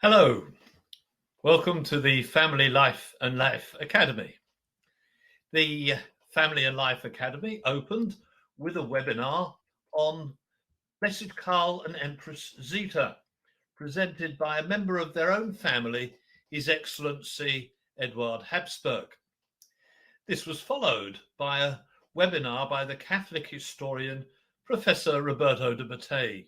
Hello, welcome to the Family Life and Life Academy. The Family and Life Academy opened with a webinar on Blessed Karl and Empress Zita, presented by a member of their own family, His Excellency Eduard Habsburg. This was followed by a webinar by the Catholic historian Professor Roberto de Mattei,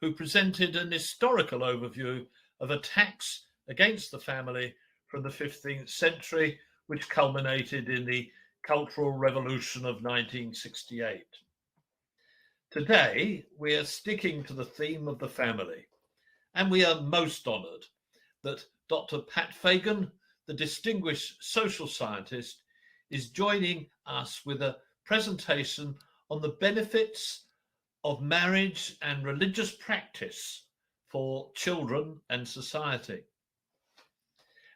who presented an historical overview of attacks against the family from the 15th century, which culminated in the Cultural Revolution of 1968. Today, we are sticking to the theme of the family, and we are most honoured that Dr. Pat Fagan, the distinguished social scientist, is joining us with a presentation on the benefits of marriage and religious practice for children and society.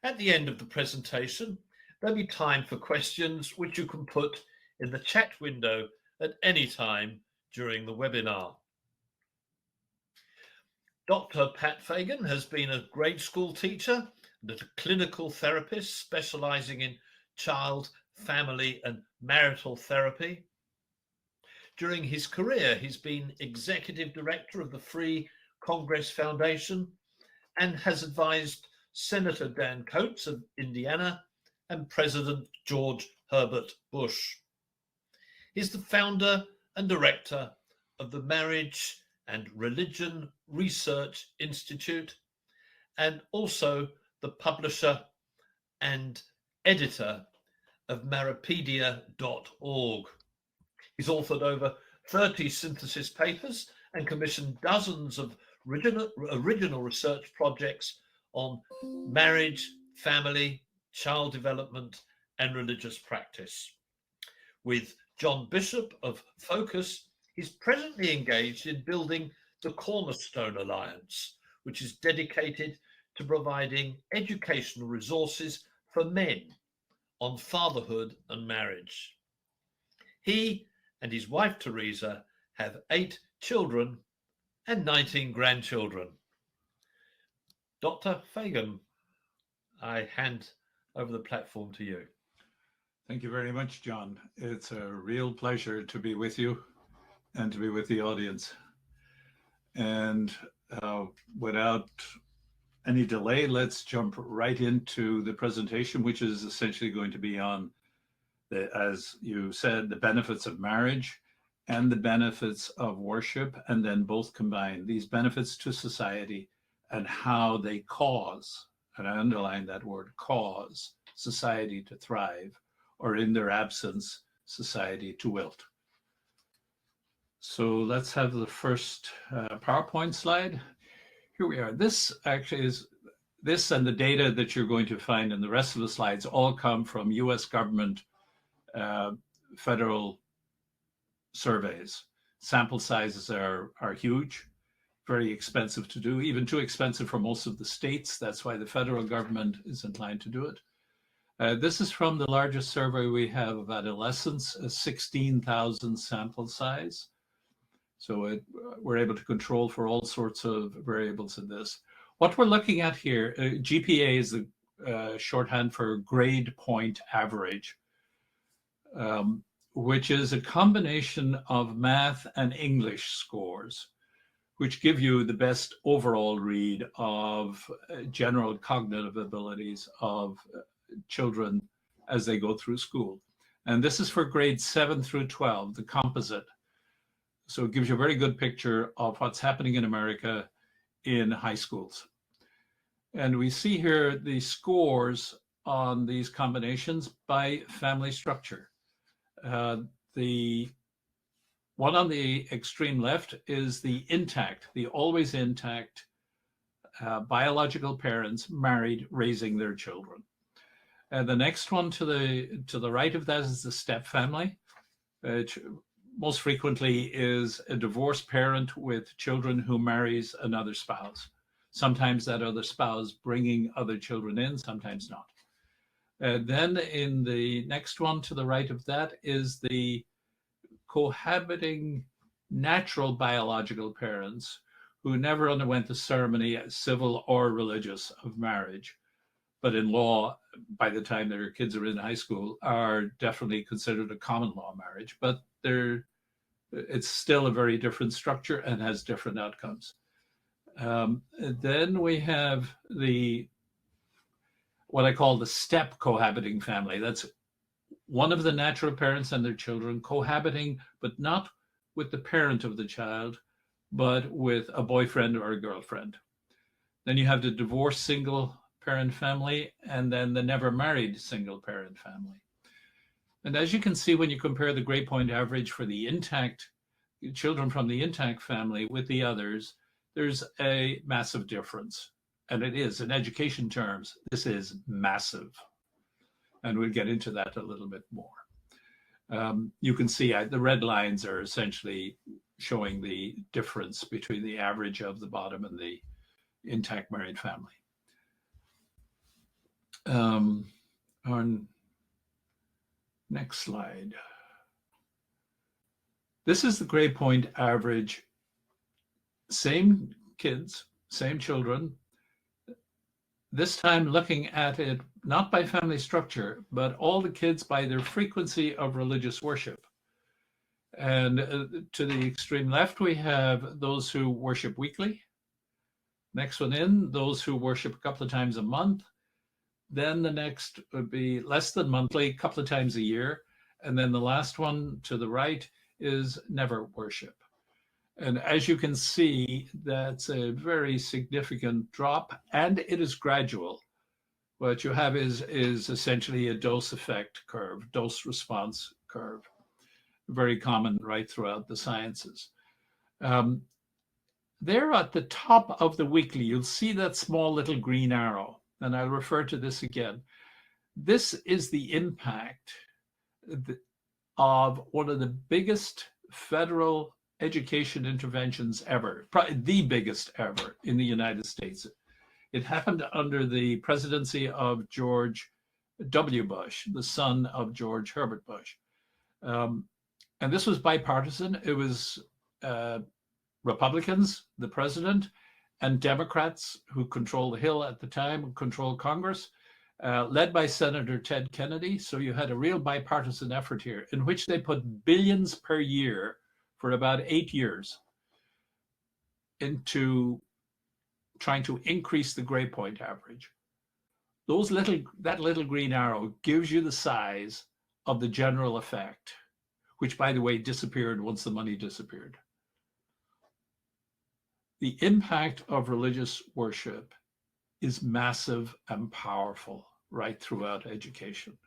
At the end of the presentation, there'll be time for questions which you can put in the chat window at any time during the webinar. Dr. Pat Fagan has been a grade school teacher and a clinical therapist specializing in child, family, and marital therapy. During his career, he's been executive director of the Free Congress Foundation and has advised Senator Dan Coates of Indiana and President George Herbert Bush. He's the founder and director of the Marriage and Religion Research Institute and also the publisher and editor of Maripedia.org. He's authored over 30 synthesis papers and commissioned dozens of original research projects on marriage, family, child development, and religious practice. With John Bishop of Focus, he's presently engaged in building the Cornerstone Alliance, which is dedicated to providing educational resources for men on fatherhood and marriage. He and his wife, Teresa, have 8 children and 19 grandchildren. Dr. Fagan, I hand over the platform to you. Thank you very much, John. It's a real pleasure to be with you and to be with the audience. And without any delay, let's jump right into the presentation, which is essentially going to be on, as you said, the benefits of marriage and the benefits of worship, and then both combined, these benefits to society and how they cause, and I underline that word, cause society to thrive, or in their absence, society to wilt. So let's have the first PowerPoint slide. Here we are. This actually is, this and the data that you're going to find in the rest of the slides all come from US government federal surveys. Sample sizes are huge, very expensive to do, even too expensive for most of the states. That's why the federal government is inclined to do it. This is from the largest survey we have of adolescents, a 16,000 sample size. So we're able to control for all sorts of variables in this. What we're looking at here, GPA is the shorthand for grade point average, which is a combination of math and English scores, which give you the best overall read of general cognitive abilities of children as they go through school. And this is for grades 7 through 12, the composite. So it gives you a very good picture of what's happening in America in high schools. And we see here the scores on these combinations by family structure. The one on the extreme left is the intact, the always intact biological parents married, raising their children. And the next one to the right of that is the step family, which most frequently is a divorced parent with children who marries another spouse. Sometimes that other spouse bringing other children in, sometimes not. Then in the next one to the right of that is the cohabiting natural biological parents who never underwent the ceremony, civil or religious, of marriage, but in law, by the time their kids are in high school, are definitely considered a common law marriage, but it's still a very different structure and has different outcomes. Then we have what I call the step cohabiting family. That's one of the natural parents and their children cohabiting, but not with the parent of the child, but with a boyfriend or a girlfriend. Then you have the divorced single parent family, and then the never married single parent family. And as you can see, when you compare the grade point average for the intact children from the intact family with the others, there's a massive difference. And it is, in education terms, this is massive. And we'll get into that a little bit more. You can see the red lines are essentially showing the difference between the average of the bottom and the intact married family. On next slide. This is the grade point average. Same kids, same children. This time looking at it not by family structure, but all the kids by their frequency of religious worship. And to the extreme left, we have those who worship weekly. Next one in, those who worship a couple of times a month. Then the next would be less than monthly, a couple of times a year. And then the last one to the right is never worship. And as you can see, that's a very significant drop, and it is gradual. What you have is essentially a dose effect curve, dose response curve, very common right throughout the sciences. There at the top of the weekly, you'll see that small little green arrow, and I'll refer to this again. This is the impact of one of the biggest federal education interventions ever, probably the biggest ever in the United States. It happened under the presidency of George W. Bush, the son of George Herbert Bush. And this was bipartisan. It was Republicans, the president, and Democrats who controlled the Hill at the time, controlled Congress, led by Senator Ted Kennedy. So you had a real bipartisan effort here in which they put billions per year for about 8 years into trying to increase the grade point average. That little green arrow gives you the size of the general effect, which, by the way, disappeared once the money disappeared. The impact of religious worship is massive and powerful right throughout education.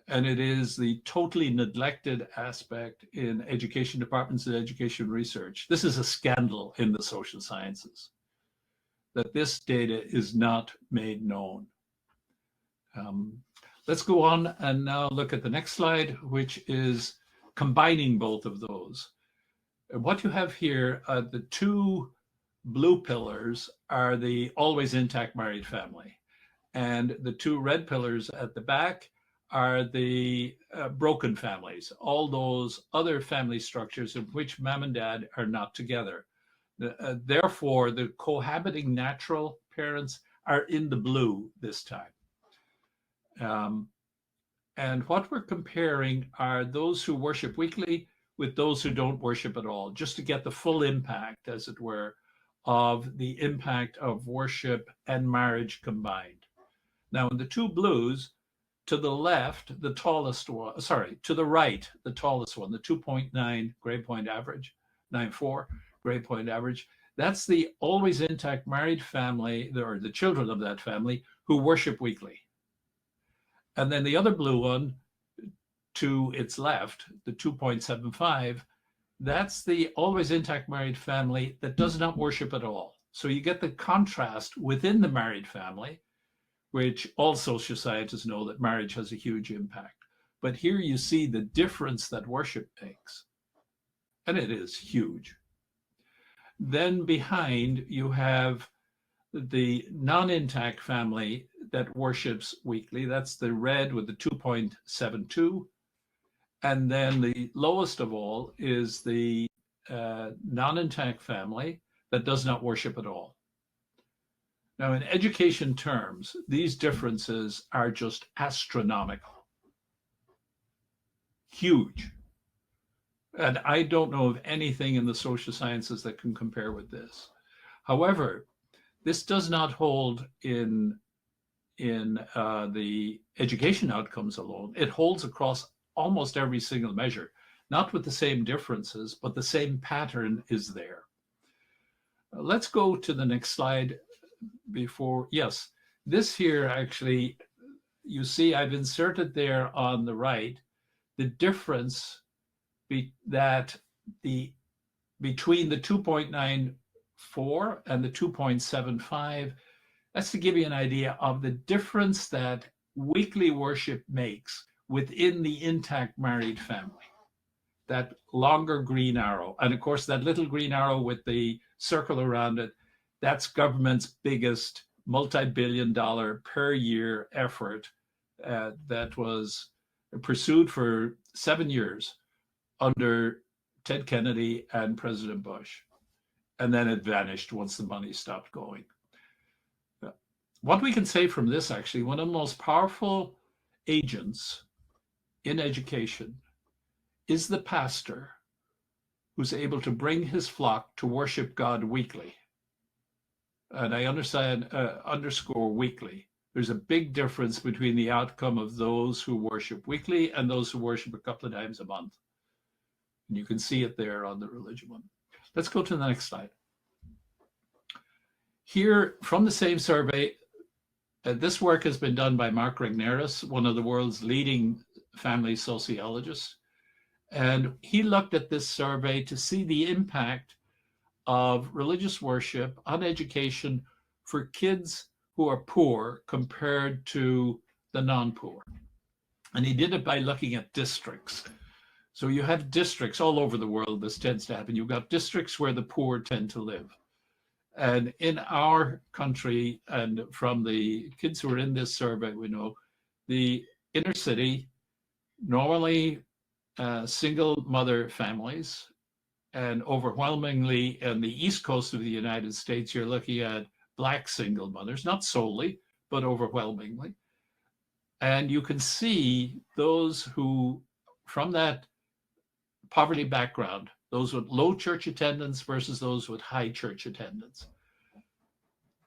And it is the totally neglected aspect in education departments and education research. This is a scandal in the social sciences, that this data is not made known. Let's go on and now look at the next slide, which is combining both of those. What you have here, the two blue pillars are the always intact married family. And the two red pillars at the back are the broken families, all those other family structures in which mom and dad are not together. Therefore, the cohabiting natural parents are in the blue this time. And what we're comparing are those who worship weekly with those who don't worship at all, just to get the full impact, as it were, of the impact of worship and marriage combined. Now, in the two blues, to the left, the tallest one, to the right, the tallest one, the 2.9 grade point average, 9.4 grade point average, that's the always intact married family, or the children of that family, who worship weekly. And then the other blue one to its left, the 2.75, that's the always intact married family that does not worship at all. So you get the contrast within the married family, which all social scientists know that marriage has a huge impact. But here you see the difference that worship makes. And it is huge. Then behind, you have the non-intact family that worships weekly. That's the red with the 2.72. And then the lowest of all is the non-intact family that does not worship at all. Now, in education terms, these differences are just astronomical, huge. And I don't know of anything in the social sciences that can compare with this. However, this does not hold in the education outcomes alone. It holds across almost every single measure, not with the same differences, but the same pattern is there. Let's go to the next slide before, yes, this here actually, you see I've inserted there on the right, the difference between the 2.94 and the 2.75. That's to give you an idea of the difference that weekly worship makes within the intact married family. That longer green arrow. And of course, that little green arrow with the circle around it, that's government's biggest multi-billion-dollar per year effort that was pursued for 7 years under Ted Kennedy and President Bush. And then it vanished once the money stopped going. What we can say from this, actually, one of the most powerful agents in education is the pastor who's able to bring his flock to worship God weekly. And I underscore weekly. There's a big difference between the outcome of those who worship weekly and those who worship a couple of times a month. And you can see it there on the religion one. Let's go to the next slide. Here, from the same survey, this work has been done by Mark Regnerus, one of the world's leading family sociologists. And he looked at this survey to see the impact of religious worship on education for kids who are poor compared to the non-poor. And he did it by looking at districts. So you have districts all over the world, this tends to happen. You've got districts where the poor tend to live. And in our country, and from the kids who are in this survey, we know the inner city, normally single mother families, and overwhelmingly in the East Coast of the United States, you're looking at Black single mothers, not solely, but overwhelmingly. And you can see those who, from that poverty background, those with low church attendance versus those with high church attendance.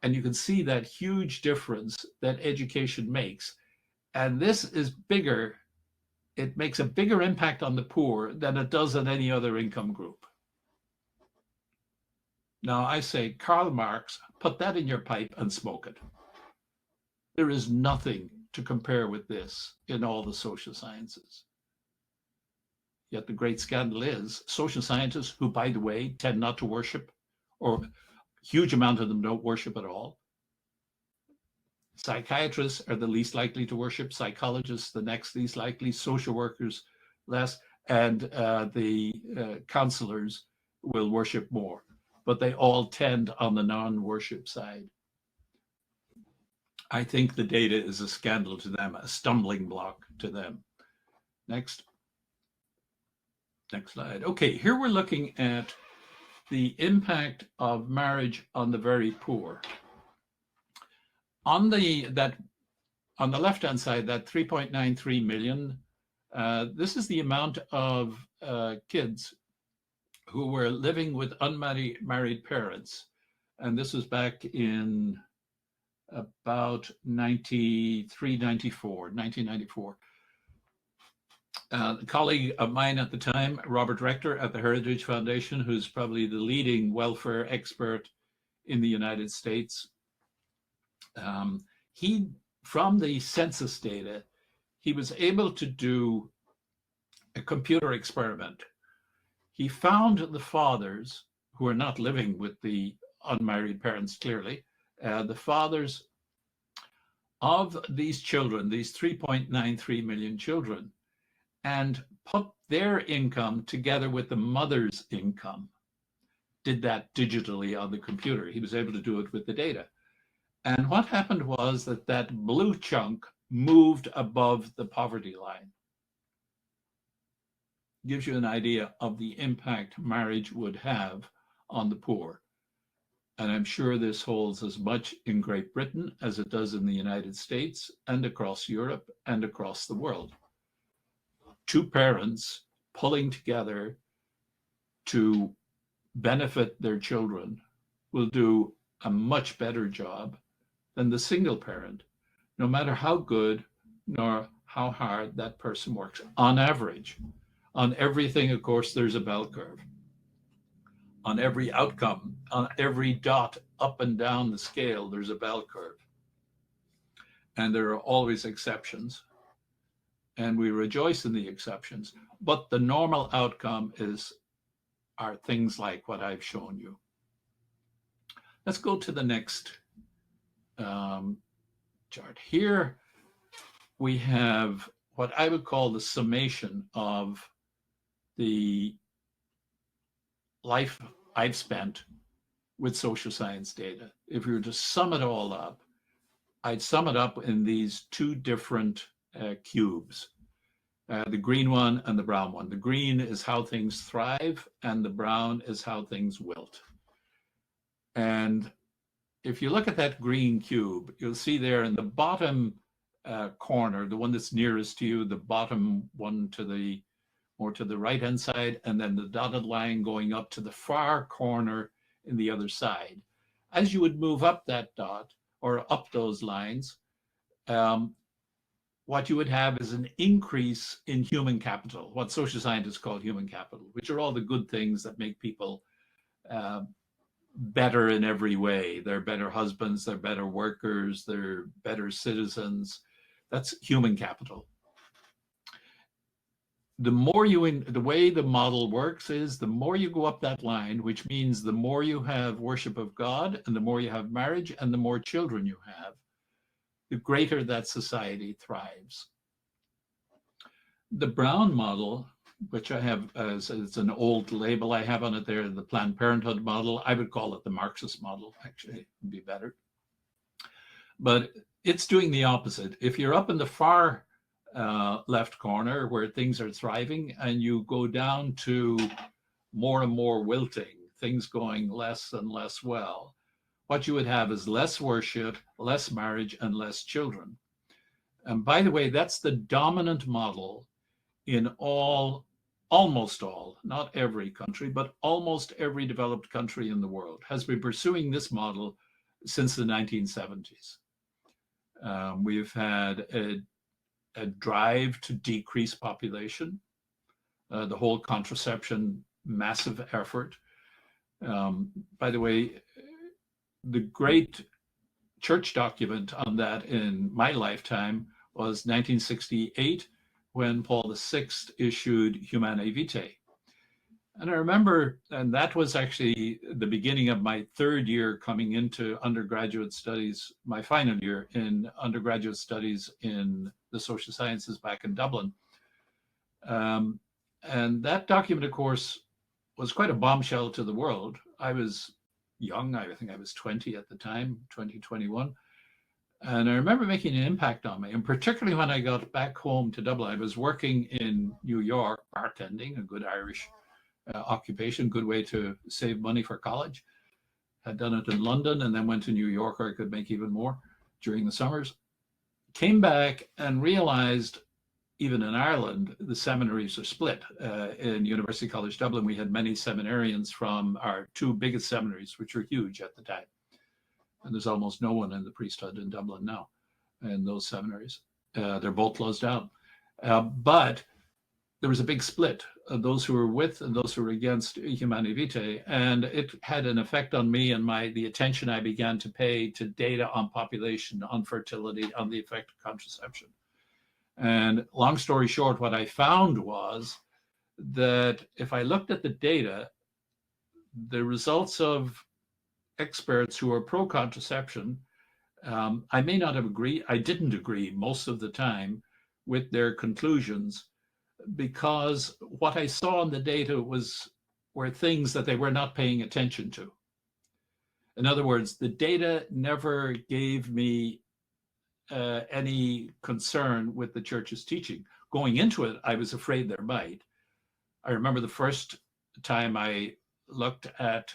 And you can see that huge difference that education makes. And this is bigger. It makes a bigger impact on the poor than it does on any other income group. Now I say, Karl Marx, put that in your pipe and smoke it. There is nothing to compare with this in all the social sciences. Yet the great scandal is social scientists, who, by the way, tend not to worship, or a huge amount of them don't worship at all. Psychiatrists are the least likely to worship, psychologists the next least likely, social workers less, and the counselors will worship more. But they all tend on the non-worship side. I think the data is a scandal to them, a stumbling block to them. Next slide. Okay, here we're looking at the impact of marriage on the very poor. On the left-hand side, that 3.93 million, this is the amount of kids who were living with unmarried parents. And this was back in about 1994. A colleague of mine at the time, Robert Rector at the Heritage Foundation, who's probably the leading welfare expert in the United States, he, from the census data, he was able to do a computer experiment. He found the fathers who are not living with the unmarried parents, clearly, the fathers of these children, these 3.93 million children, and put their income together with the mother's income. Did that digitally on the computer. He was able to do it with the data. And what happened was that blue chunk moved above the poverty line. Gives you an idea of the impact marriage would have on the poor. And I'm sure this holds as much in Great Britain as it does in the United States and across Europe and across the world. Two parents pulling together to benefit their children will do a much better job than the single parent, no matter how good nor how hard that person works. On average, on everything, of course, there's a bell curve. On every outcome, on every dot up and down the scale, there's a bell curve. And there are always exceptions. And we rejoice in the exceptions. But the normal outcome are things like what I've shown you. Let's go to the next chart. Here we have what I would call the summation of the life I've spent with social science data. If we were to sum it all up, I'd sum it up in these two different cubes, the green one and the brown one. The green is how things thrive, and the brown is how things wilt. And if you look at that green cube, you'll see there in the bottom corner, the one that's nearest to you, the bottom one more to the right-hand side, and then the dotted line going up to the far corner in the other side. As you would move up that dot or up those lines, what you would have is an increase in human capital, what social scientists call human capital, which are all the good things that make people better in every way. They're better husbands, they're better workers, they're better citizens. That's human capital. The way the model works is the more you go up that line, which means the more you have worship of God and the more you have marriage and the more children you have, the greater that society thrives. The Brown model, which I have it's an old label I have on it there, the Planned Parenthood model. I would call it the Marxist model, actually, would be better. But it's doing the opposite. If you're up in the far left corner where things are thriving and you go down to more and more wilting, things going less and less well, what you would have is less worship, less marriage, and less children. And by the way, that's the dominant model in almost all, not every country, but almost every developed country in the world has been pursuing this model since the 1970s. We've had a drive to decrease population, the whole contraception massive effort. By the way, the great church document on that in my lifetime was 1968, when Paul VI issued Humanae Vitae. And I remember, and that was actually the beginning of my third year coming into undergraduate studies, my final year in undergraduate studies in the social sciences back in Dublin. And that document, of course, was quite a bombshell to the world. I was young, I think I was 20 at the time, 21. And I remember making an impact on me, and particularly when I got back home to Dublin. I was working in New York, bartending, a good Irish occupation, good way to save money for college. Had done it in London and then went to New York where I could make even more during the summers. Came back and realized, even in Ireland, the seminaries are split. In University College Dublin, we had many seminarians from our two biggest seminaries, which were huge at the time. And there's almost no one in the priesthood in Dublin now in those seminaries. They're both closed down. But there was a big split of those who were with and those who were against Humanae Vitae. And it had an effect on me and the attention I began to pay to data on population, on fertility, on the effect of contraception. And long story short, what I found was that if I looked at the data, the results of experts who are pro-contraception, I may not have agreed, I didn't agree most of the time with their conclusions, because what I saw in the data were things that they were not paying attention to. In other words, the data never gave me any concern with the church's teaching. Going into it, I was afraid there might. I remember the first time I looked at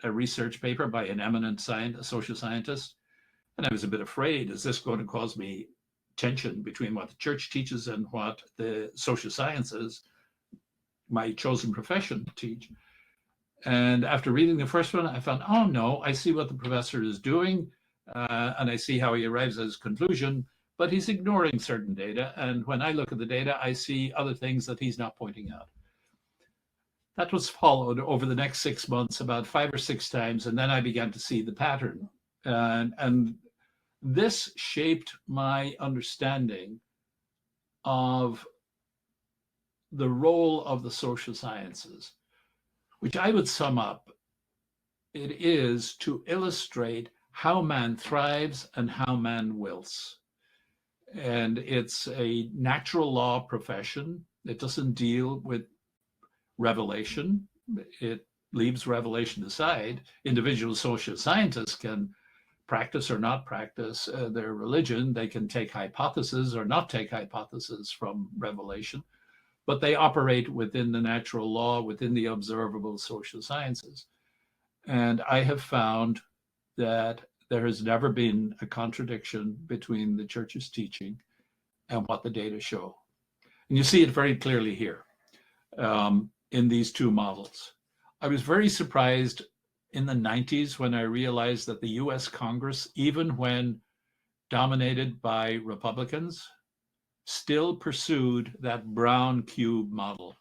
a research paper by an eminent social scientist. And I was a bit afraid, is this going to cause me tension between what the church teaches and what the social sciences, my chosen profession, teach? And after reading the first one, I found, oh no, I see what the professor is doing, and I see how he arrives at his conclusion, but he's ignoring certain data. And when I look at the data, I see other things that he's not pointing out. That was followed over the next 6 months about 5 or 6 times, and then I began to see the pattern. And this shaped my understanding of the role of the social sciences, which I would sum up. It is to illustrate how man thrives and how man wilts. And it's a natural law profession. It doesn't deal with revelation. It leaves revelation aside. Individual social scientists can practice or not practice their religion. They can take hypotheses or not take hypotheses from revelation, but they operate within the natural law, within the observable social sciences. And I have found that there has never been a contradiction between the church's teaching and what the data show. And you see it very clearly here in these two models. I was very surprised in the 90s when I realized that the US Congress, even when dominated by Republicans, still pursued that brown cube model.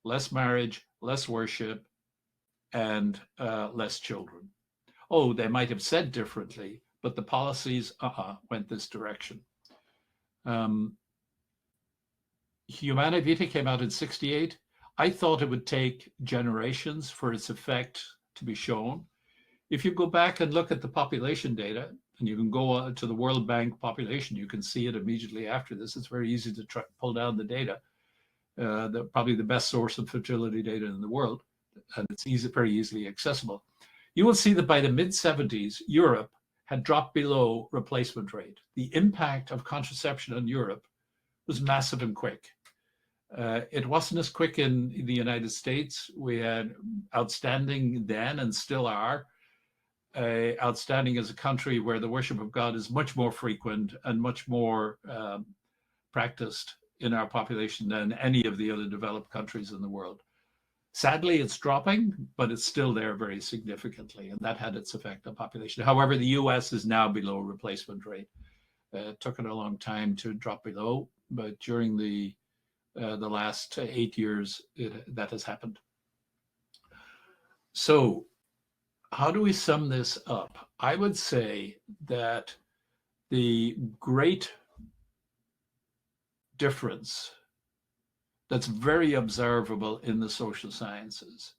Less marriage, less worship, and less children. Oh, they might have said differently, but the policies went this direction. Humana Vitae came out in '68. I thought it would take generations for its effect to be shown. If you go back and look at the population data, and you can go to the World Bank population, you can see it immediately after this. It's very easy to pull down the data. Probably the best source of fertility data in the world, and it's very easily accessible. You will see that by the mid-70s, Europe had dropped below replacement rate. The impact of contraception on Europe was massive and quick. It wasn't as quick in the United States. We had outstanding then and still are. Outstanding as a country where the worship of God is much more frequent and much more practiced in our population than any of the other developed countries in the world. Sadly, it's dropping, but it's still there very significantly, and that had its effect on population. However, the US is now below replacement rate. It took it a long time to drop below, but during the last 8 years, that has happened. So how do we sum this up? I would say that the great difference that's very observable in the social sciences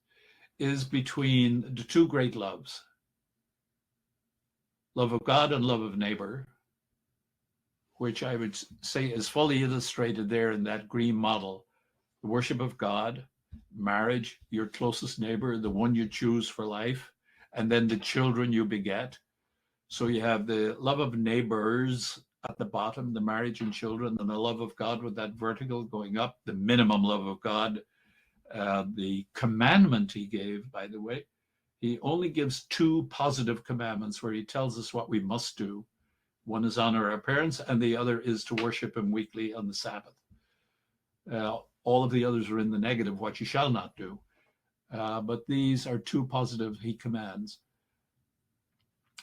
is between the two great loves, love of God and love of neighbor, which I would say is fully illustrated there in that green model. The worship of God, marriage, your closest neighbor, the one you choose for life, and then the children you beget. So you have the love of neighbors at the bottom, the marriage and children, and the love of God with that vertical going up, the minimum love of God. The commandment he gave, by the way, he only gives 2 positive commandments where he tells us what we must do. One is honor our parents, and the other is to worship him weekly on the Sabbath. All of the others are in the negative, what you shall not do. But these are 2 positive he commands.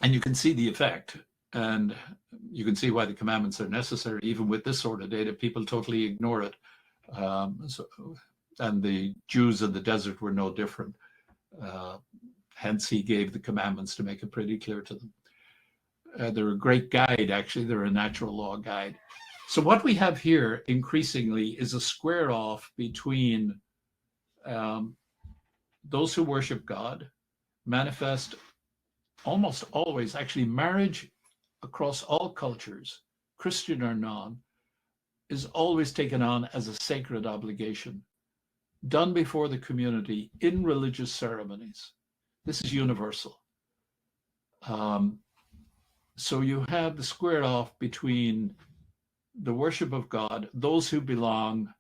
And you can see the effect. And you can see why the commandments are necessary. Even with this sort of data, people totally ignore it. And the Jews in the desert were no different. Hence, he gave the commandments to make it pretty clear to them. They're a great guide, actually. They're a natural law guide. So what we have here increasingly is a square off between those who worship God, manifest almost always, actually marriage across all cultures, Christian or non, is always taken on as a sacred obligation, done before the community in religious ceremonies. This is universal. So you have the square off between the worship of God, those who belong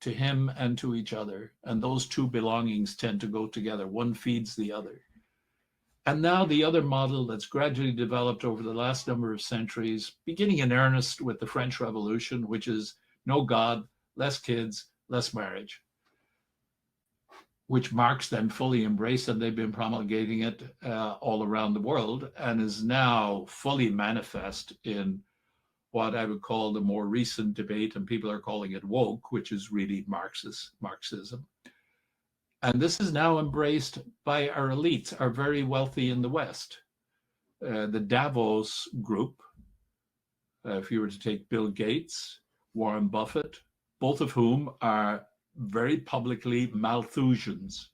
to him and to each other, and those 2 belongings tend to go together. One feeds the other. And now the other model that's gradually developed over the last number of centuries, beginning in earnest with the French Revolution, which is no God, less kids, less marriage, which Marx then fully embraced, and they've been promulgating it all around the world, and is now fully manifest in what I would call the more recent debate, and people are calling it woke, which is really Marxism. And this is now embraced by our elites, our very wealthy in the West. The Davos group, if you were to take Bill Gates, Warren Buffett, both of whom are very publicly Malthusians.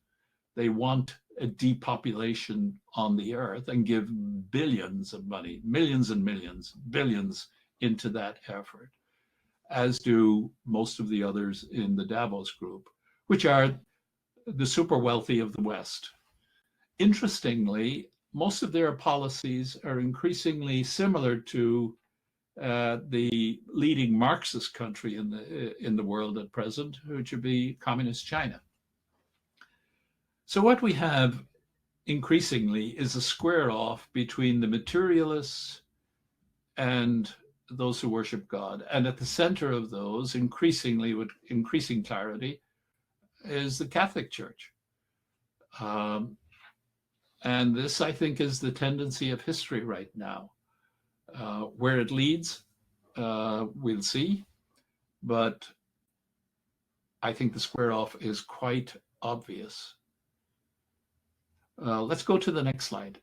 They want a depopulation on the earth and give billions of money, millions and millions, billions into that effort, as do most of the others in the Davos group, which are the super wealthy of the West. Interestingly, most of their policies are increasingly similar to the leading Marxist country in the world at present, which would be communist China. So what we have increasingly is a square off between the materialists and those who worship God. And at the center of those, increasingly with increasing clarity, is the Catholic Church. And this, I think, is the tendency of history right now. Where it leads, we'll see. But I think the square off is quite obvious. Let's go to the next slide.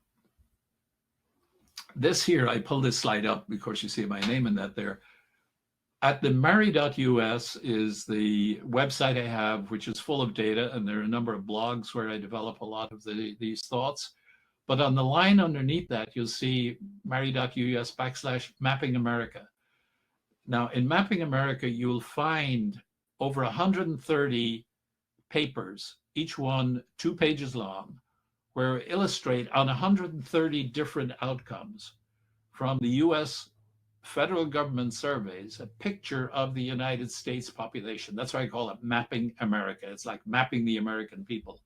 This here, I pulled this slide up because you see my name in that there. At the Marry.us is the website I have, which is full of data, and there are a number of blogs where I develop a lot of these thoughts. But on the line underneath that, you'll see Marry.us/Mapping America. Now, in Mapping America, you'll find over 130 papers, each one 2 pages long, where we illustrate on 130 different outcomes from the US federal government surveys, a picture of the United States population. That's why I call it Mapping America. It's like mapping the American people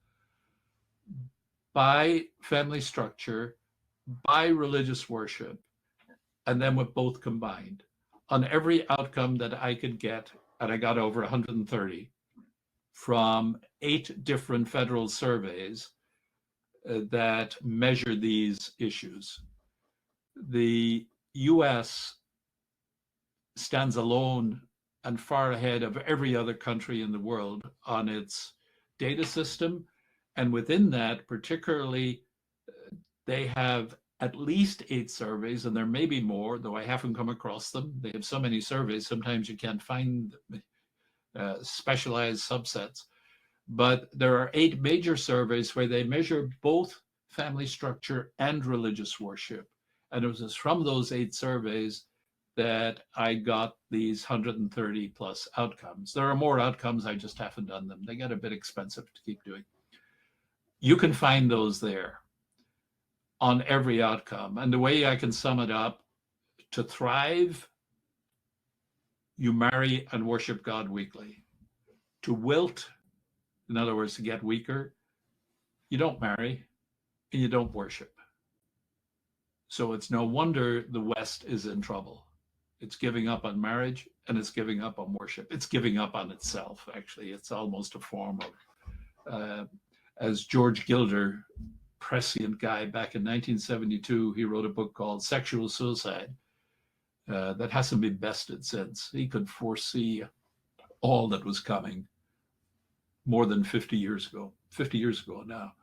by family structure, by religious worship, and then with both combined on every outcome that I could get, and I got over 130 from 8 different federal surveys that measure these issues. The US stands alone and far ahead of every other country in the world on its data system. And within that, particularly, they have at least 8 surveys, and there may be more, though I haven't come across them. They have so many surveys, sometimes you can't find specialized subsets. But there are 8 major surveys where they measure both family structure and religious worship. And it was from those 8 surveys that I got these 130 plus outcomes. There are more outcomes, I just haven't done them. They get a bit expensive to keep doing. You can find those there on every outcome. And the way I can sum it up, to thrive, you marry and worship God weekly. To wilt, in other words, to get weaker, you don't marry and you don't worship. So it's no wonder the West is in trouble. It's giving up on marriage and it's giving up on worship. It's giving up on itself, actually. It's almost a form of, as George Gilder, prescient guy, back in 1972, he wrote a book called Sexual Suicide that hasn't been bested since. He could foresee all that was coming more than 50 years ago now.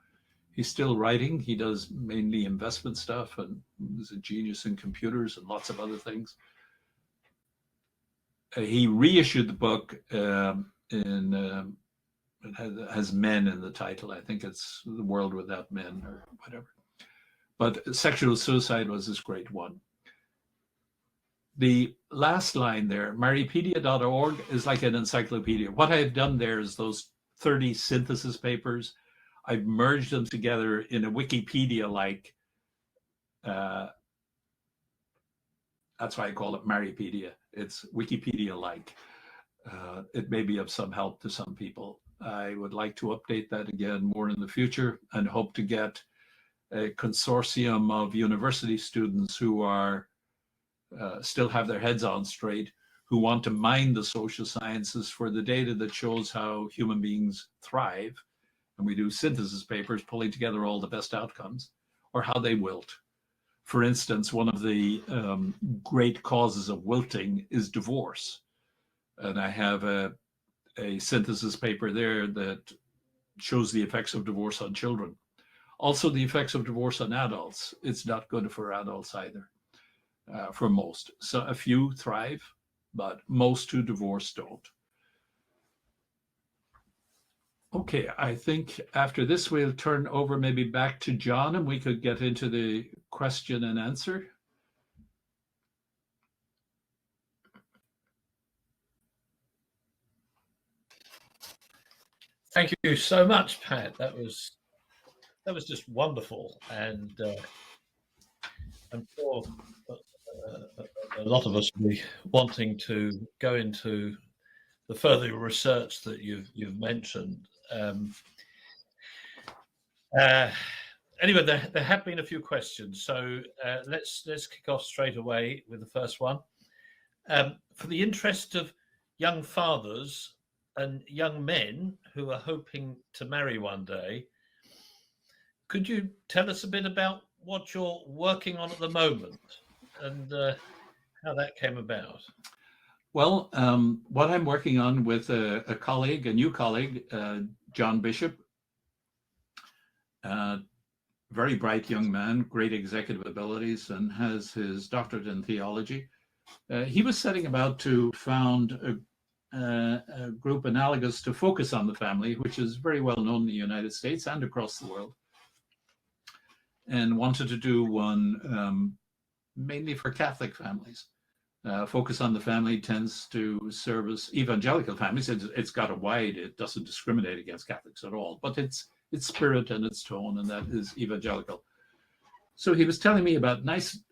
He's still writing. He does mainly investment stuff and is a genius in computers and lots of other things. He reissued the book it has men in the title. I think it's The World Without Men or whatever. But Sexual Suicide was this great one. The last line there, Marrypedia.org, is like an encyclopedia. What I've done there is those 30 synthesis papers. I've merged them together in a Wikipedia-like, that's why I call it Marrypedia. It's Wikipedia-like. It may be of some help to some people. I would like to update that again more in the future and hope to get a consortium of university students who are still have their heads on straight, who want to mine the social sciences for the data that shows how human beings thrive. And we do synthesis papers pulling together all the best outcomes, or how they wilt. For instance, one of the great causes of wilting is divorce. And I have a synthesis paper there that shows the effects of divorce on children. Also, the effects of divorce on adults. It's not good for adults either, for most. So a few thrive, but most who divorce don't. Okay, I think after this, we'll turn over maybe back to John, and we could get into the question and answer. Thank you so much, Pat. That was just wonderful, and I'm sure a lot of us will be wanting to go into the further research that you've mentioned. Anyway, there have been a few questions, so let's kick off straight away with the first one. For the interest of young fathers and young men who are hoping to marry one day, could you tell us a bit about what you're working on at the moment and how that came about? Well, what I'm working on with a colleague, a new colleague, John Bishop, very bright young man, great executive abilities, and has his doctorate in theology. He was setting about to found a group analogous to Focus on the Family, which is very well known in the United States and across the world, and wanted to do one mainly for Catholic families. Focus on the Family tends to service evangelical families. It's got a wide, it doesn't discriminate against Catholics at all, but its spirit and its tone, and that is evangelical. So he was telling me about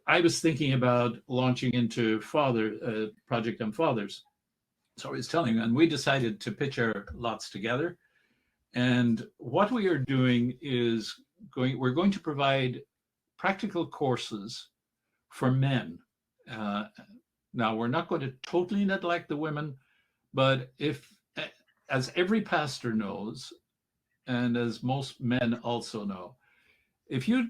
I was thinking about launching into project on fathers. So he was telling me, and we decided to pitch our lots together. And what we are doing is we're going to provide practical courses for men. Now, we're not going to totally neglect the women, but as every pastor knows, and as most men also know, if you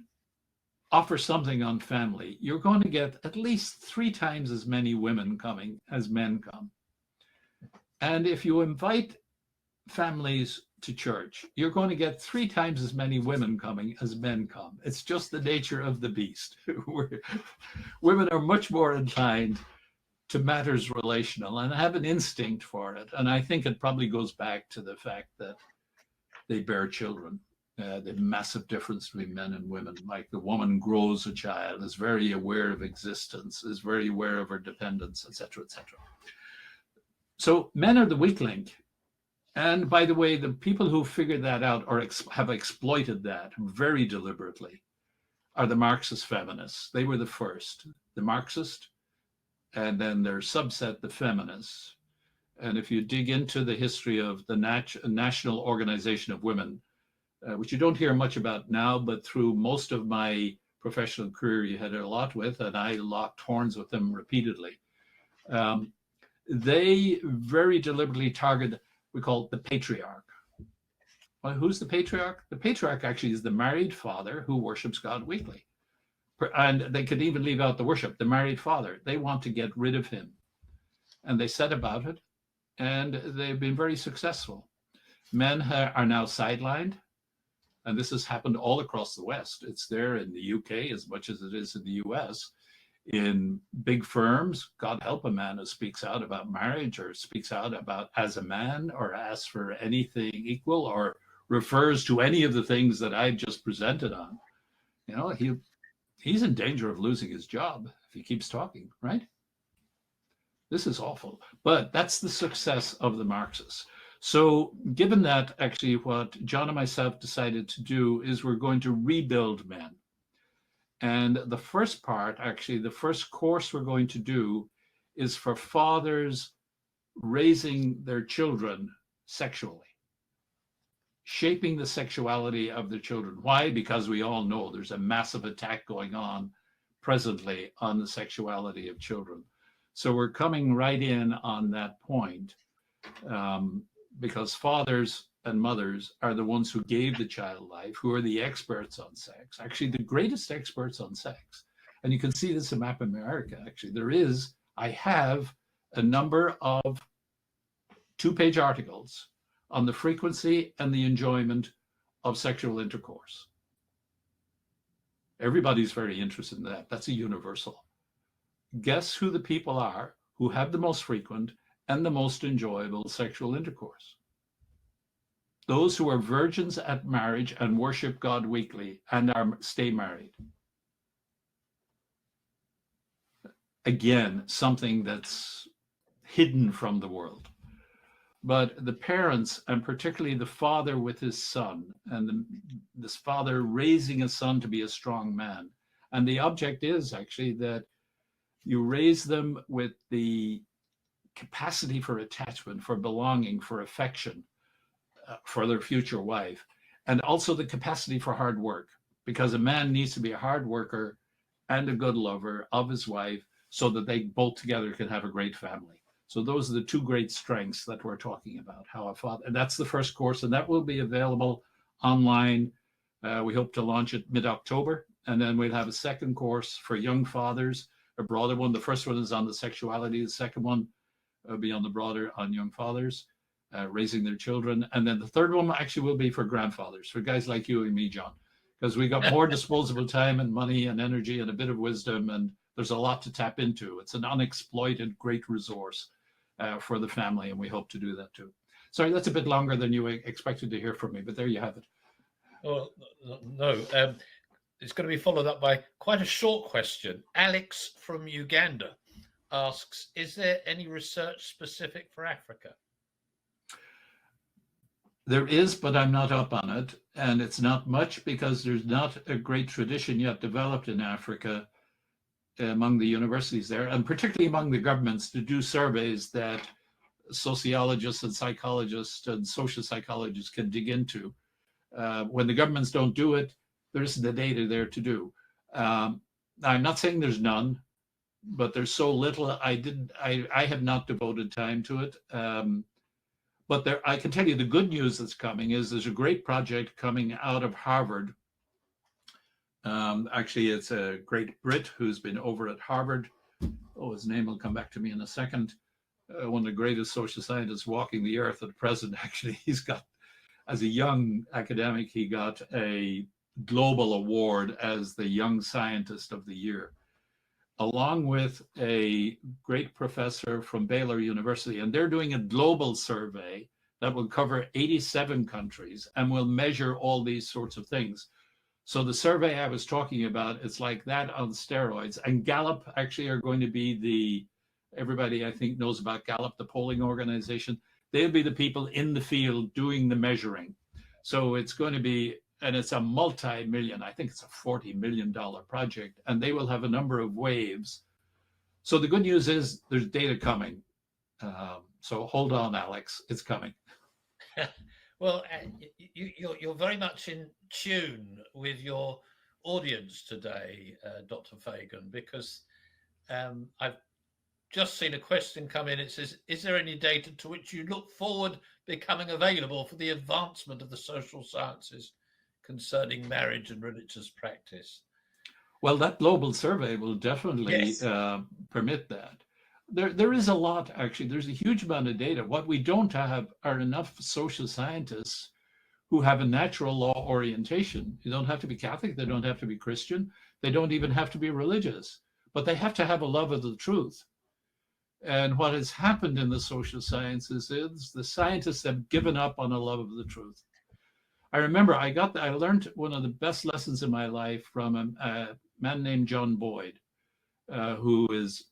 offer something on family, you're going to get at least 3 times as many women coming as men come. And if you invite families to church, you're going to get 3 times as many women coming as men come. It's just the nature of the beast. Women are much more inclined to matters relational and have an instinct for it. And I think it probably goes back to the fact that they bear children. The massive difference between men and women. Like the woman grows a child, is very aware of existence, is very aware of her dependence, etc., etc. So men are the weak link. And by the way, the people who figured that out or have exploited that very deliberately are the Marxist feminists. They were the first, the Marxist, and then their subset, the feminists. And if you dig into the history of the National Organization of Women, which you don't hear much about now, but through most of my professional career, you had a lot with, and I locked horns with them repeatedly. They very deliberately target, we call it the patriarch. Well, who's the patriarch? The patriarch actually is the married father who worships God weekly. And they could even leave out the worship, the married father. They want to get rid of him. And they set about it, and they've been very successful. Men are now sidelined, and this has happened all across the West. It's there in the UK as much as it is in the US. In big firms, God help a man who speaks out about marriage or speaks out about as a man or asks for anything equal or refers to any of the things that I've just presented on. You know, he's in danger of losing his job if he keeps talking, right? This is awful. But that's the success of the Marxists. So given that, actually, what John and myself decided to do is we're going to rebuild men. And the first part, actually, the first course we're going to do is for fathers raising their children sexually. shaping the sexuality of the children. Why? Because we all know there's a massive attack going on presently on the sexuality of children. So we're coming right in on that point, because fathers and mothers are the ones who gave the child life, who are the experts on sex, actually the greatest experts on sex. And you can see this in Map America, actually. I have a number of 2-page articles on the frequency and the enjoyment of sexual intercourse. Everybody's very interested in that. That's a universal. Guess who the people are who have the most frequent and the most enjoyable sexual intercourse? Those who are virgins at marriage and worship God weekly and stay married. Again, something that's hidden from the world. But the parents, and particularly the father with his son, and this father raising a son to be a strong man. And the object is actually that you raise them with the capacity for attachment, for belonging, for affection, for their future wife, and also the capacity for hard work, because a man needs to be a hard worker and a good lover of his wife so that they both together can have a great family. So those are the 2 great strengths that we're talking about. How a father, and that's the first course, and that will be available online. We hope to launch it mid-October, and then we'll have a second course for young fathers, a broader one. The first one is on the sexuality. The second one will be on the broader on young fathers, raising their children. And then the third one actually will be for grandfathers, for guys like you and me, John, because we got more disposable time and money and energy and a bit of wisdom, and there's a lot to tap into. It's an unexploited great resource for the family, and we hope to do that too. Sorry, that's a bit longer than you expected to hear from me, but there you have it. Well, no, it's going to be followed up by quite a short question. Alex from Uganda asks, is there any research specific for Africa? There is, but I'm not up on it. And it's not much because there's not a great tradition yet developed in Africa among the universities there, and particularly among the governments, to do surveys that sociologists and psychologists and social psychologists can dig into. When the governments don't do it, there isn't the data there to do. I'm not saying there's none, but there's so little. I have not devoted time to it. But I can tell you the good news that's coming is there's a great project coming out of Harvard. Actually, it's a great Brit who's been over at Harvard. Oh, his name will come back to me in a second. One of the greatest social scientists walking the earth at present. Actually, he's got, as a young academic, he got a global award as the Young Scientist of the Year, along with a great professor from Baylor University. And they're doing a global survey that will cover 87 countries and will measure all these sorts of things. So the survey I was talking about, it's like that on steroids. And Gallup actually are going to be everybody I think knows about Gallup, the polling organization. They'll be the people in the field doing the measuring. So it's going to be, and it's a multi-million, I think it's a $40 million project, and they will have a number of waves. So the good news is there's data coming. So hold on, Alex, it's coming. Well, you're very much in tune with your audience today, Dr. Fagan, because I've just seen a question come in. It says, is there any data to which you look forward becoming available for the advancement of the social sciences concerning marriage and religious practice? Well, that global survey will definitely permit that. There is a lot, actually. There's a huge amount of data. What we don't have are enough social scientists who have a natural law orientation. You don't have to be Catholic. They don't have to be Christian. They don't even have to be religious. But they have to have a love of the truth. And what has happened in the social sciences is the scientists have given up on a love of the truth. I remember I learned one of the best lessons in my life from a man named John Boyd, who is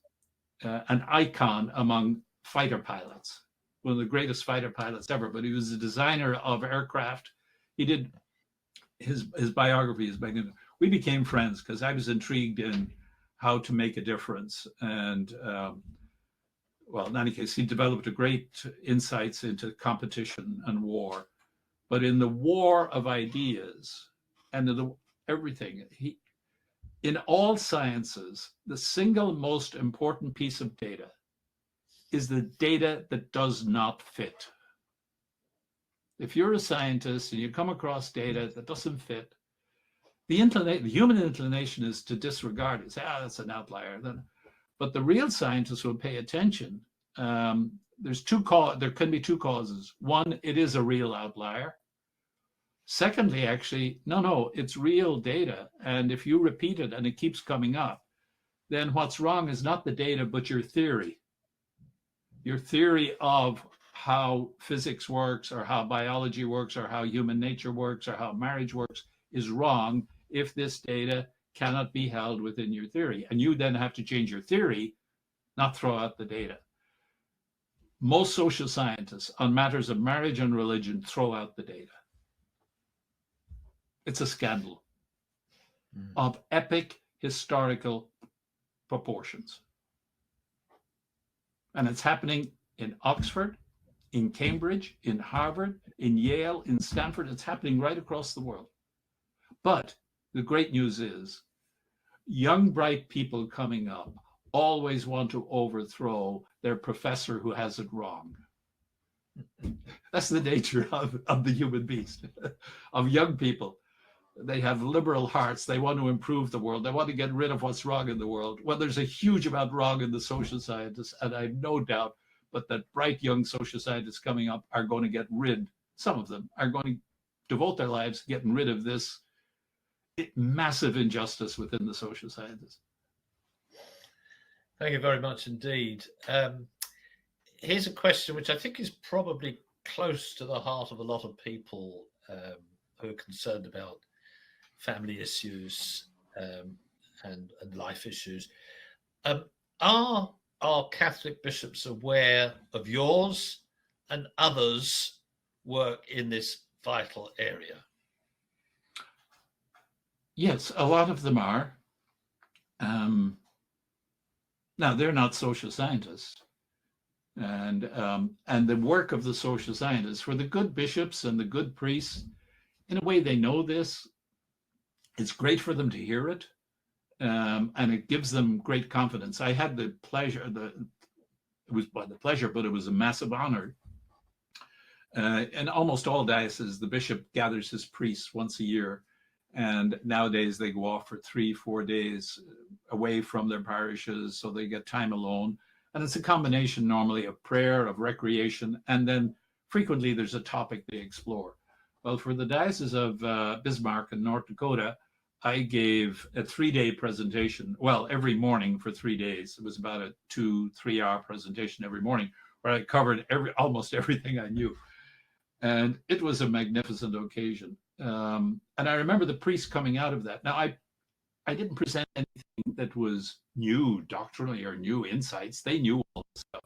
an icon among fighter pilots, one of the greatest fighter pilots ever, but he was a designer of aircraft. He did his biography. We became friends because I was intrigued in how to make a difference. And well, in any case, he developed a great insights into competition and war. But in the war of ideas and in everything, in all sciences, the single most important piece of data is the data that does not fit. If you're a scientist and you come across data that doesn't fit, the human inclination is to disregard it, say, that's an outlier. But the real scientists will pay attention. There can be two causes. One, it is a real outlier. Secondly, actually, no, it's real data. And if you repeat it and it keeps coming up, then what's wrong is not the data, but your theory. Your theory of how physics works or how biology works or how human nature works or how marriage works is wrong if this data cannot be held within your theory. And you then have to change your theory, not throw out the data. Most social scientists on matters of marriage and religion throw out the data. It's a scandal of epic historical proportions. And it's happening in Oxford, in Cambridge, in Harvard, in Yale, in Stanford. It's happening right across the world. But the great news is young, bright people coming up always want to overthrow their professor who has it wrong. That's the nature of the human beast, of young people. They have liberal hearts. They want to improve the world. They want to get rid of what's wrong in the world. Well, there's a huge amount wrong in the social scientists, and I have no doubt but that bright young social scientists coming up are going to get rid, some of them are going to devote their lives getting rid of this massive injustice within the social sciences. Thank you very much indeed. Here's a question which I think is probably close to the heart of a lot of people who are concerned about family issues and life issues. Are Catholic bishops aware of yours and others' work in this vital area? Yes, a lot of them are. Now, they're not social scientists. And the work of the social scientists, for the good bishops and the good priests, in a way they know this. It's great for them to hear it. And it gives them great confidence. I had the pleasure, it was by the pleasure, but it was a massive honor. In almost all dioceses, the bishop gathers his priests once a year. And nowadays they go off for 3-4 days away from their parishes, so they get time alone. And it's a combination normally of prayer, of recreation, and then frequently there's a topic they explore. Well, for the Diocese of Bismarck in North Dakota, I gave a 3-day presentation, well, every morning for 3 days. It was about a 2-3 hour presentation every morning where I covered almost everything I knew. And it was a magnificent occasion. And I remember the priests coming out of that. Now, I didn't present anything that was new doctrinally or new insights. They knew all this stuff.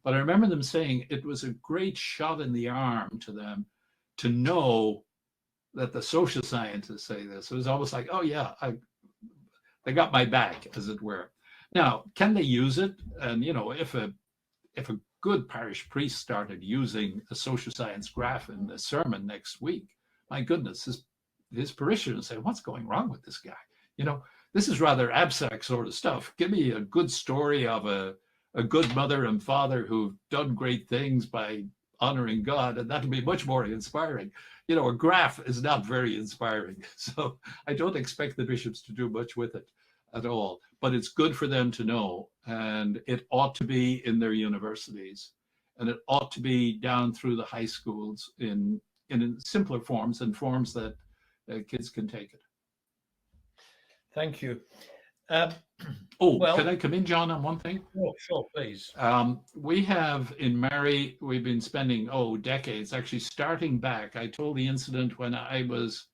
But I remember them saying it was a great shot in the arm to them to know that the social scientists say this. It was almost like, oh yeah, they got my back, as it were. Now, can they use it? And if a good parish priest started using a social science graph in the sermon next week, my goodness, his parishioners say, what's going wrong with this guy? This is rather abstract sort of stuff. Give me a good story of a good mother and father who've done great things by honoring God, and that'll be much more inspiring. A graph is not very inspiring. So I don't expect the bishops to do much with it at all, but it's good for them to know. And it ought to be in their universities, and it ought to be down through the high schools in simpler forms and forms that kids can take it. Thank you. Can I come in, John, on one thing? Sure, please. We have in Mary, we've been spending, decades, actually starting back. I told the incident when I was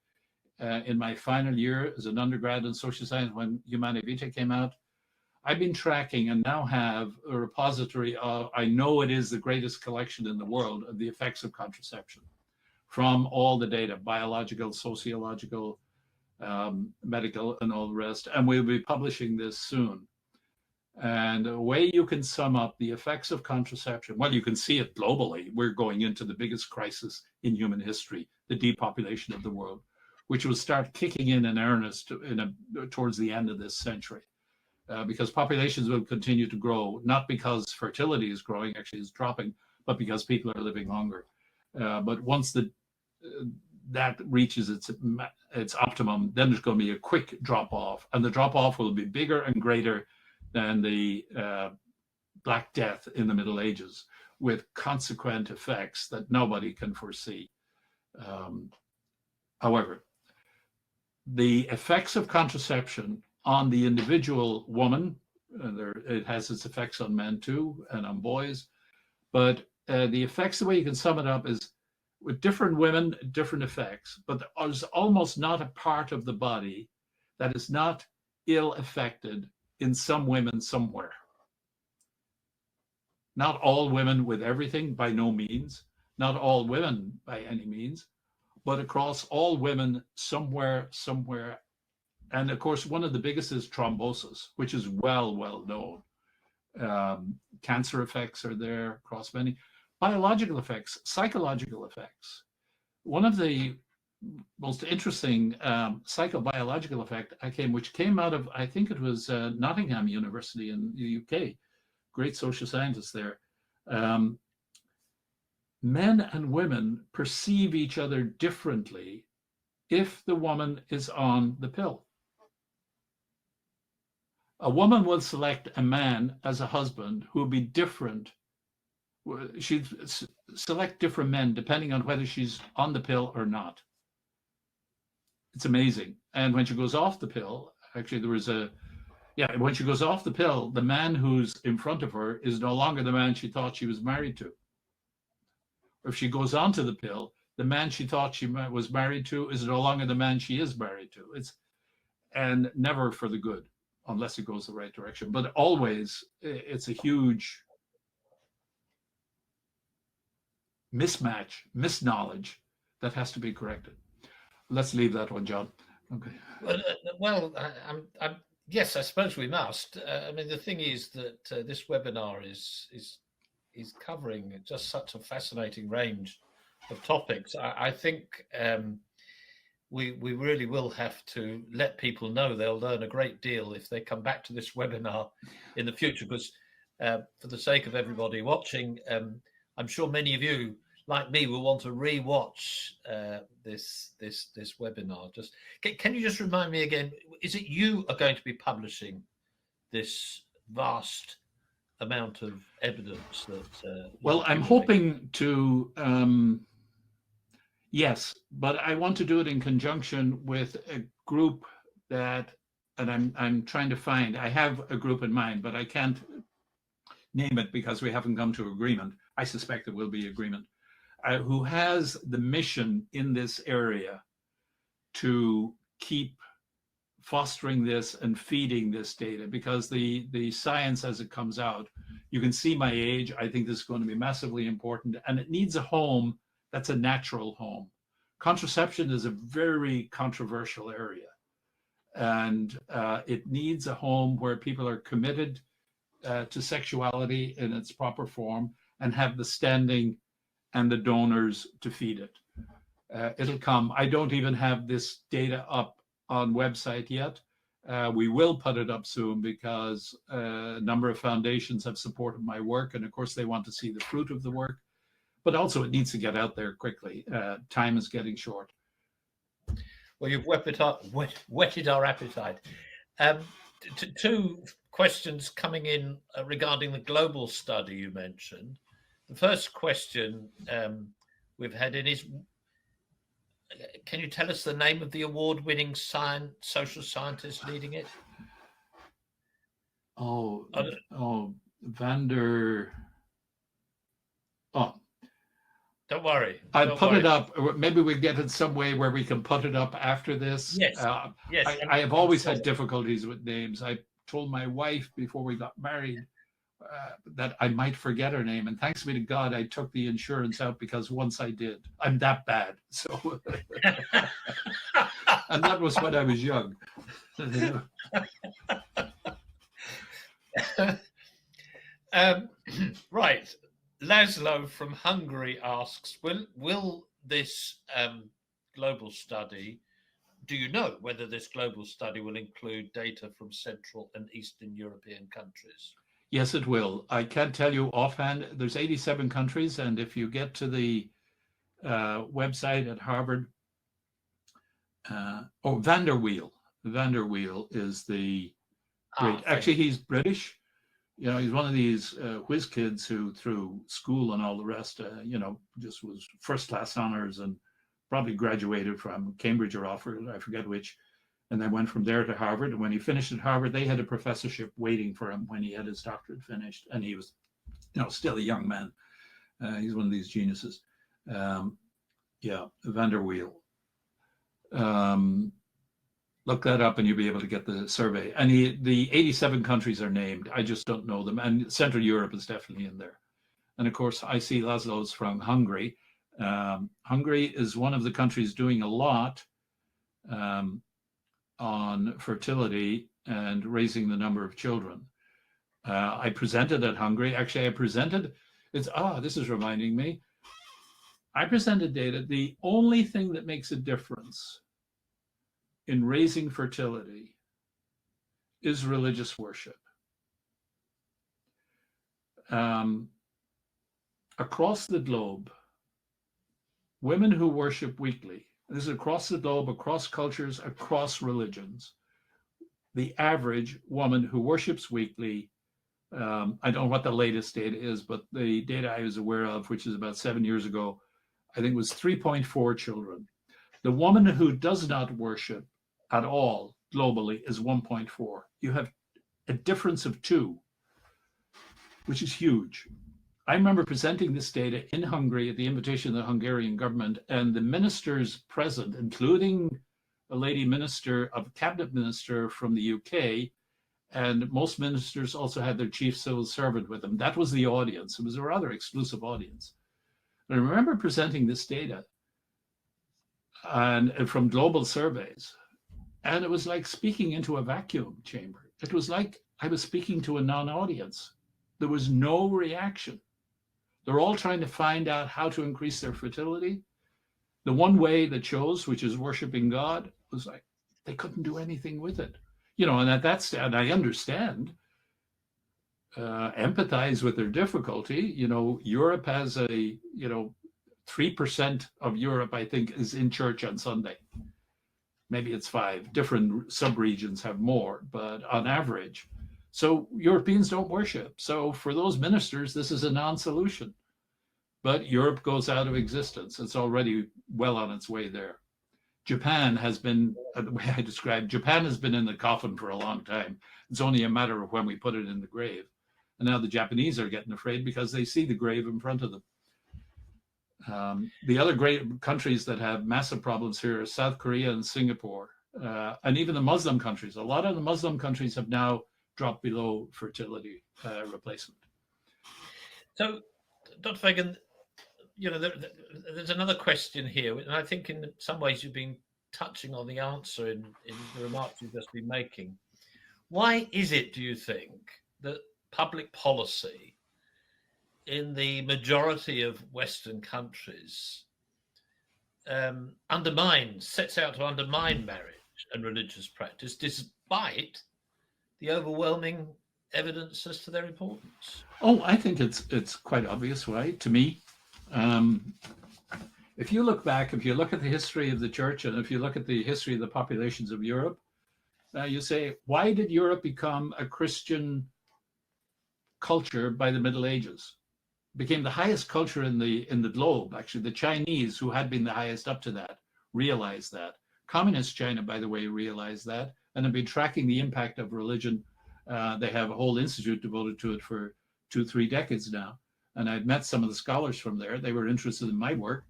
in my final year as an undergrad in social science when Humanae Vitae came out. I've been tracking and now have a repository of, I know it is the greatest collection in the world of the effects of contraception from all the data, biological, sociological, medical, and all the rest. And we'll be publishing this soon. And a way you can sum up the effects of contraception, well, you can see it globally. We're going into the biggest crisis in human history, the depopulation of the world, which will start kicking in earnest towards the end of this century. Because populations will continue to grow, not because fertility is growing, actually it's dropping, but because people are living longer. But once that reaches its optimum, then there's going to be a quick drop off, and the drop off will be bigger and greater than the Black Death in the Middle Ages, with consequent effects that nobody can foresee. However, the effects of contraception on the individual woman, it has its effects on men too, and on boys, but the effects, the way you can sum it up is, with different women, different effects, but there's almost not a part of the body that is not ill affected in some women somewhere. Not all women with everything, by no means, not all women by any means, but across all women somewhere. And of course, one of the biggest is thrombosis, which is well known. Cancer effects are there across many. Biological effects, psychological effects. One of the most interesting psychobiological effect which came out of, I think it was Nottingham University in the UK, great social scientists there. Men and women perceive each other differently if the woman is on the pill. A woman will select a man as a husband who will be different. She'd select different men depending on whether she's on the pill or not. It's amazing. And when she goes off the pill, actually when she goes off the pill, the man who's in front of her is no longer the man she thought she was married to. Or if she goes onto the pill, the man she thought she was married to is no longer the man she is married to. And never for the good, unless it goes the right direction. But always, it's a huge mismatch, misknowledge that has to be corrected. Let's leave that one, John. Okay. Yes, I suppose we must. I mean, the thing is that this webinar is covering just such a fascinating range of topics. I think we really will have to let people know they'll learn a great deal if they come back to this webinar in the future, because for the sake of everybody watching, I'm sure many of you, like me, will want to re-watch this webinar. Just can you just remind me again? Is it you are going to be publishing this vast amount of evidence that? Well, I'm hoping to. Yes, but I want to do it in conjunction with a group that, and I'm trying to find. I have a group in mind, but I can't name it because we haven't come to agreement. I suspect there will be agreement. Who has the mission in this area to keep fostering this and feeding this data, because the science as it comes out, you can see my age. I think this is going to be massively important, and it needs a home that's a natural home. Contraception is a very controversial area, and it needs a home where people are committed to sexuality in its proper form and have the standing and the donors to feed it. It'll come. I don't even have this data up on website yet. We will put it up soon because a number of foundations have supported my work, and of course they want to see the fruit of the work, but also it needs to get out there quickly. Time is getting short. Well, you've whetted our appetite. Two questions coming in regarding the global study you mentioned. The first question we've had in is, can you tell us the name of the award-winning social scientist leading it? Vander. Oh. Don't worry. I'll put it up. Maybe we get it some way where we can put it up after this. Yes. Yes. I have always had difficulties with names. I told my wife before we got married that I might forget her name, and thanks be to God, I took the insurance out, because once I did, I'm that bad. So, and that was when I was young. Right. Laszlo from Hungary asks, will this global study, do you know whether this global study will include data from Central and Eastern European countries? Yes, it will. I can't tell you offhand. There's 87 countries, and if you get to the website at Harvard, Vanderweel is the great. Actually, he's British. You know, he's one of these whiz kids who, through school and all the rest, just was first class honors and probably graduated from Cambridge or Oxford, I forget which, and then went from there to Harvard. And when he finished at Harvard, they had a professorship waiting for him when he had his doctorate finished, and he was, still a young man. He's one of these geniuses. Vanderweel. Look that up and you'll be able to get the survey. And the 87 countries are named. I just don't know them. And Central Europe is definitely in there. And of course, I see Laszlo's from Hungary. Hungary is one of the countries doing a lot on fertility and raising the number of children. I presented at Hungary. Actually, this is reminding me. I presented data. The only thing that makes a difference in raising fertility is religious worship. Across the globe, women who worship weekly, this is across the globe, across cultures, across religions, the average woman who worships weekly, I don't know what the latest data is, but the data I was aware of, which is about 7 years ago, I think was 3.4 children. The woman who does not worship at all globally is 1.4. You have a difference of 2, which is huge. I remember presenting this data in Hungary at the invitation of the Hungarian government, and the ministers present, including a lady minister, a cabinet minister from the UK, and most ministers also had their chief civil servant with them. That was the audience. It was a rather exclusive audience. And I remember presenting this data and from global surveys, and it was like speaking into a vacuum chamber. It was like I was speaking to a non-audience. There was no reaction. They're all trying to find out how to increase their fertility. The one way that chose, which is worshiping God, was like they couldn't do anything with it. And and I understand, empathize with their difficulty. Europe has 3% of Europe, I think, is in church on Sunday. Maybe it's 5. Different sub-regions have more, but on average. So Europeans don't worship. So for those ministers, this is a non-solution. But Europe goes out of existence. It's already well on its way there. Japan has been, the way I described, Japan has been in the coffin for a long time. It's only a matter of when we put it in the grave. And now the Japanese are getting afraid because they see the grave in front of them. The other great countries that have massive problems here are South Korea and Singapore, and even the Muslim countries. A lot of the Muslim countries have now dropped below fertility replacement. So, Dr. Fagan, there's another question here, and I think in some ways you've been touching on the answer in the remarks you've just been making. Why is it, do you think, that public policy in the majority of Western countries sets out to undermine marriage and religious practice, despite the overwhelming evidence as to their importance? Oh, I think it's quite obvious, right? To me, if you look back, if you look at the history of the church, and if you look at the history of the populations of Europe, you say, why did Europe become a Christian culture by the Middle Ages? Became the highest culture in the globe. Actually, the Chinese, who had been the highest up to that, realized that. Communist China, by the way, realized that, and have been tracking the impact of religion. They have a whole institute devoted to it for 2-3 decades now. And I've met some of the scholars from there. They were interested in my work.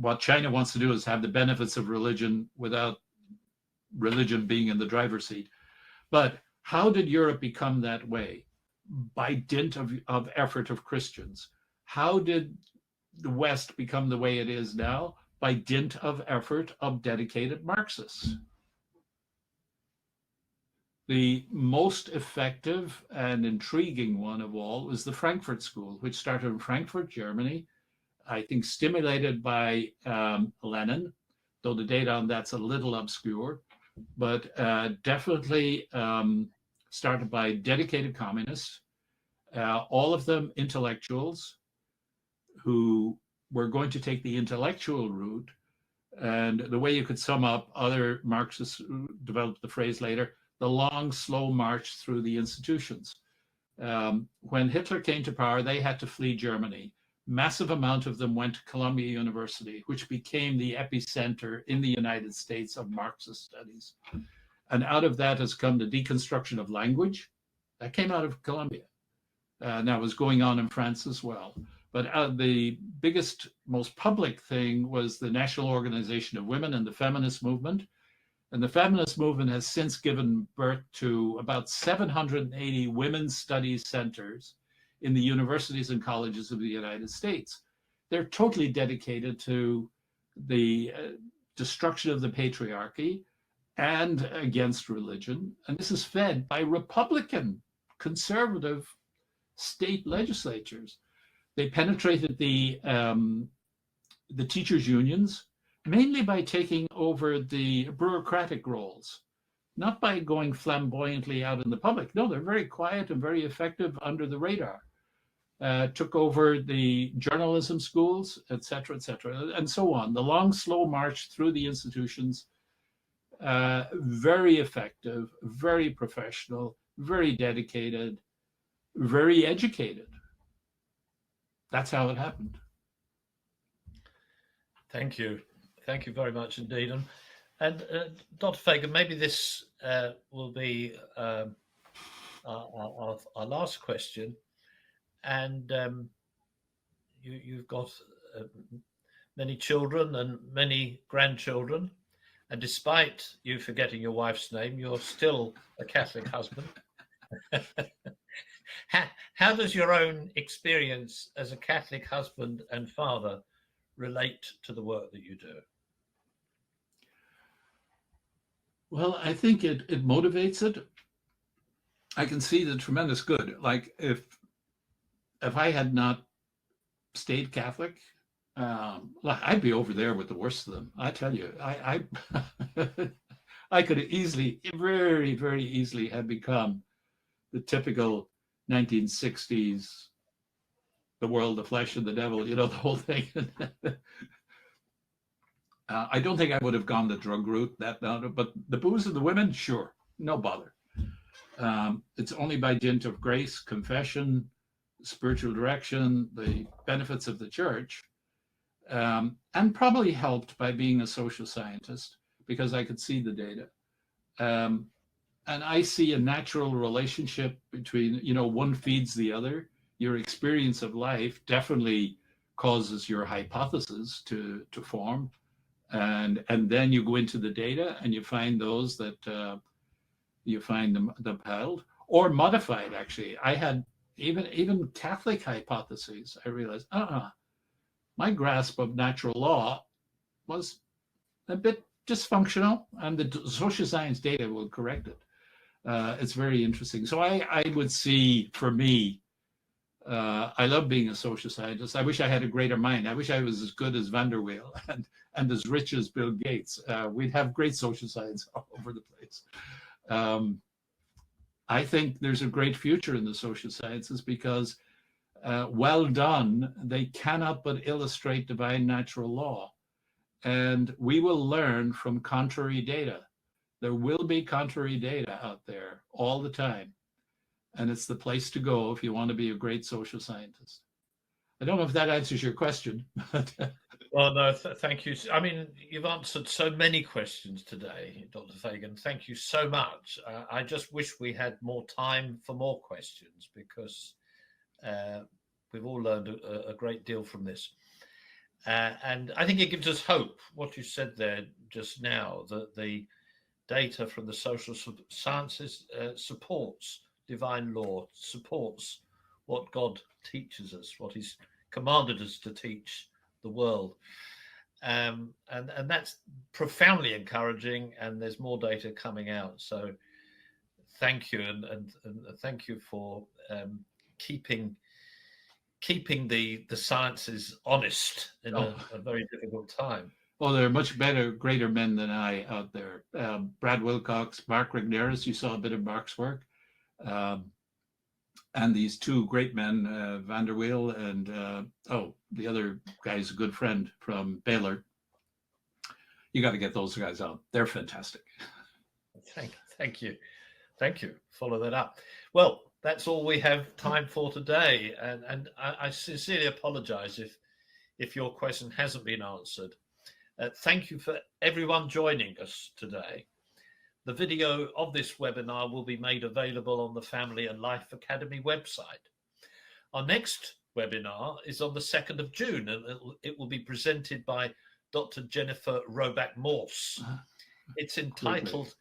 What China wants to do is have the benefits of religion without religion being in the driver's seat. But how did Europe become that way? By dint of effort of Christians. How did the West become the way it is now? By dint of effort of dedicated Marxists. The most effective and intriguing one of all was the Frankfurt School, which started in Frankfurt, Germany, I think stimulated by Lenin, though the data on that's a little obscure, but definitely started by dedicated communists, all of them intellectuals who were going to take the intellectual route. And the way you could sum up, other Marxists developed the phrase later, the long, slow march through the institutions. When Hitler came to power, they had to flee Germany. Massive amount of them went to Columbia University, which became the epicenter in the United States of Marxist studies. And out of that has come the deconstruction of language. That came out of Columbia. Now it was going on in France as well. But the biggest, most public thing was the National Organization of Women and the feminist movement. And the feminist movement has since given birth to about 780 women's studies centers in the universities and colleges of the United States. They're totally dedicated to the destruction of the patriarchy and against religion. And this is fed by Republican, conservative state legislatures. They penetrated the teachers' unions, mainly by taking over the bureaucratic roles, not by going flamboyantly out in the public. No, they're very quiet and very effective under the radar. Took over the journalism schools, et cetera, and so on. The long, slow march through the institutions, very effective, very professional, very dedicated, very educated. That's how it happened. Thank you. Thank you very much indeed. And Dr. Fagan, maybe this will be our last question. And you've got many children and many grandchildren. And despite you forgetting your wife's name, you're still a Catholic husband. How does your own experience as a Catholic husband and father relate to the work that you do? Well, I think it motivates it. I can see the tremendous good. Like if I had not stayed Catholic, I'd be over there with the worst of them. I tell you, I I could easily, very, very easily have become the typical 1960s, the world, the flesh, and the devil, the whole thing. I don't think I would have gone the drug route, but the booze and the women, sure, no bother. It's only by dint of grace, confession, spiritual direction, the benefits of the church, and probably helped by being a social scientist because I could see the data. And I see a natural relationship between, one feeds the other. Your experience of life definitely causes your hypothesis to form. And then you go into the data and you find those that you find them held or modified. Actually, I had even Catholic hypotheses. I realized, my grasp of natural law was a bit dysfunctional, and the social science data will correct it. It's very interesting. So I would see, for me, I love being a social scientist. I wish I had a greater mind. I wish I was as good as Van der Weel and as rich as Bill Gates. We'd have great social science all over the place. I think there's a great future in the social sciences because, well done, they cannot but illustrate divine natural law. And we will learn from contrary data. There will be contrary data out there all the time. And it's the place to go if you want to be a great social scientist. I don't know if that answers your question. Well, no, thank you. I mean, you've answered so many questions today, Dr. Fagan. Thank you so much. I just wish we had more time for more questions because we've all learned a great deal from this. And I think it gives us hope, what you said there just now, that the data from the social sciences supports divine law, supports what God teaches us, what he's commanded us to teach the world. And that's profoundly encouraging, and there's more data coming out. So thank you, and thank you for keeping the sciences honest in a very difficult time. Oh, there are much better, greater men than I out there. Brad Wilcox, Mark Regnerus, you saw a bit of Mark's work. And these two great men, Vanderweel and, the other guy's a good friend from Baylor. You got to get those guys out. They're fantastic. Thank you. Thank you. Follow that up. Well, that's all we have time for today. And I sincerely apologize if your question hasn't been answered. Thank you for everyone joining us today. The video of this webinar will be made available on the Family and Life Academy website. Our next webinar is on the 2nd of June, and it will be presented by Dr. Jennifer Roback-Morse. It's entitled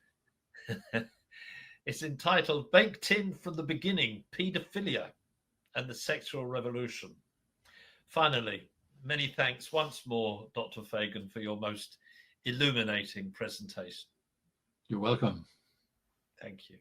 It's entitled Baked In from the Beginning, Paedophilia and the Sexual Revolution. Finally, many thanks once more, Dr. Fagan, for your most illuminating presentation. You're welcome. Thank you.